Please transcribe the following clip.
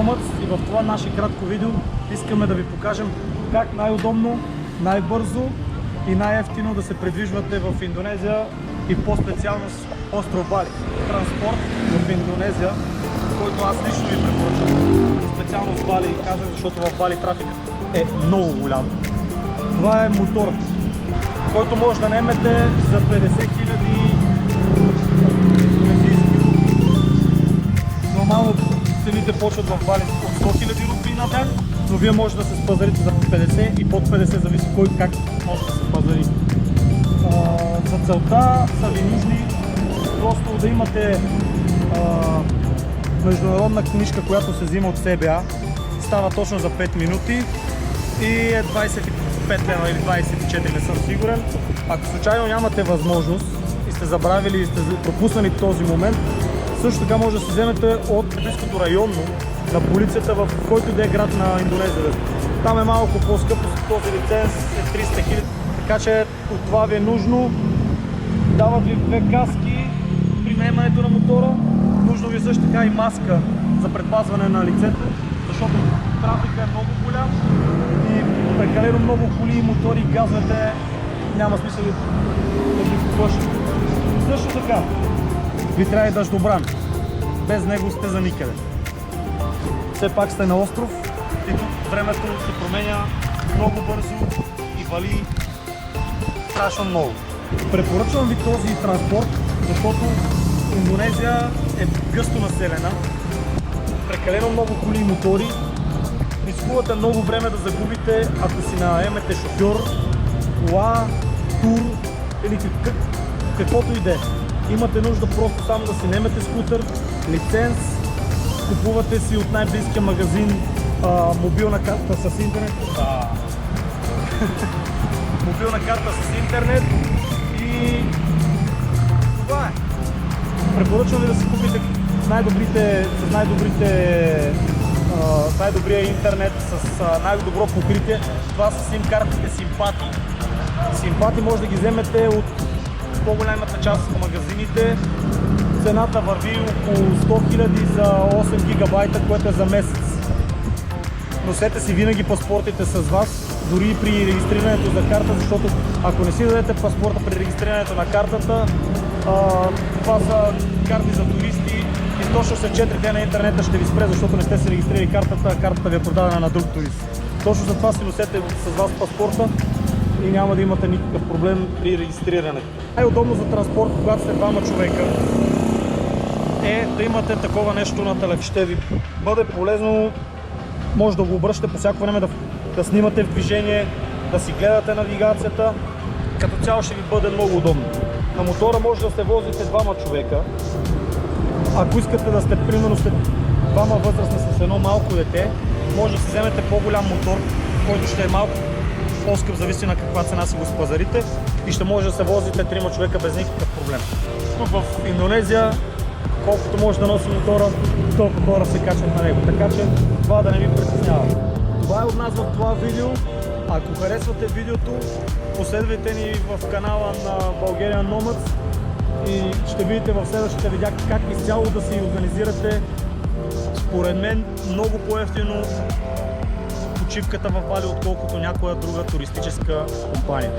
Nomads и в това наше кратко видео искаме да ви покажем как най-удобно, най-бързо и най-евтино да се придвижвате в Индонезия и по-специално с остров Бали. Транспорт в Индонезия, който аз лично ви препоръчвам. Специално с Бали казах, защото в Бали трафикът е много голям. Това е мотор, който може да наемете за 50 000 индонезийски. Нормално цените почват в Бали от 100 000 рупии на тях, но вие може да се спазарите за 50 и под 50, зависи кой как може да се пазари. За целта са ви нужни просто да имате международна книжка, която се взима от СБА. Става точно за 5 минути и е 25 лева или 24, не съм сигурен. Ако случайно нямате възможност и сте забравили и сте пропуснали този момент, също така може да се вземете от близкото районно на полицията в който да е град на Индонезия. Там е малко по-скъпо, този лиценз е 300 000, така че от това ви е нужно. Дават ви 2 каски при наемането на мотора. Нужно ви също така и маска за предпазване на лицето, защото трафика е много голям и прекалено много коли, мотори и газовете няма смисъл да ги поплъшат. Също така ви трябва и дъждобран. Без него сте за никъде. Все пак сте на остров и тук времето се променя много бързо и вали страшно много. Препоръчвам ви този транспорт, защото Индонезия е гъсто населена, прекалено много коли и мотори. Рискувате много време да загубите, ако си наемете шофьор, кола, тур или каквото и да е. Имате нужда просто само да си наемете скутер, лиценз, купувате си от най-близкия магазин мобилна карта с интернет. Мобилна карта с интернет и това е. Препоръчвам ви да си купите най-добрия интернет с най-добро покритие. Това са сим картите Симпати. Симпати може да ги вземете от по-голямата част от магазините. Цената върви около 100 000 за 8 гигабайта, което е за месец. Носете си винаги паспортите с вас, дори и при регистрирането за карта, защото ако не си дадете паспорта при регистрирането на картата, това са карти за туристи и точно след 4 дена интернета ще ви спре, защото не сте си регистрирали картата, а картата ви е продадена на друг турист. Точно за това си носете с вас паспорта и няма да имате никакъв проблем при регистрирането. Най-удобно за транспорт, когато сте двама човека, е да имате такова нещо на телефон. Ще ви бъде полезно, може да го обръщате по всяко време, да снимате в движение, да си гледате навигацията. Като цяло ще ви бъде много удобно. На мотора може да се возите двама човека. Ако искате да сте, примерно сте двама възрастни с едно малко дете, може да си вземете по-голям мотор, който ще е малко по-скъп, зависи на каква цена си го спазарите и ще може да се возите трима човека без никакъв проблем. Тук в Индонезия, колкото може да носи мотора, толкова хора се качват на него, така че това да не ви притеснява. Това е от нас в това видео. Ако харесвате видеото, последвайте ни в канала на Bulgarian Nomads и ще видите в следващите видеа как изцяло да си организирате, според мен, много по-евтино почивката в Бали, отколкото някоя друга туристическа компания.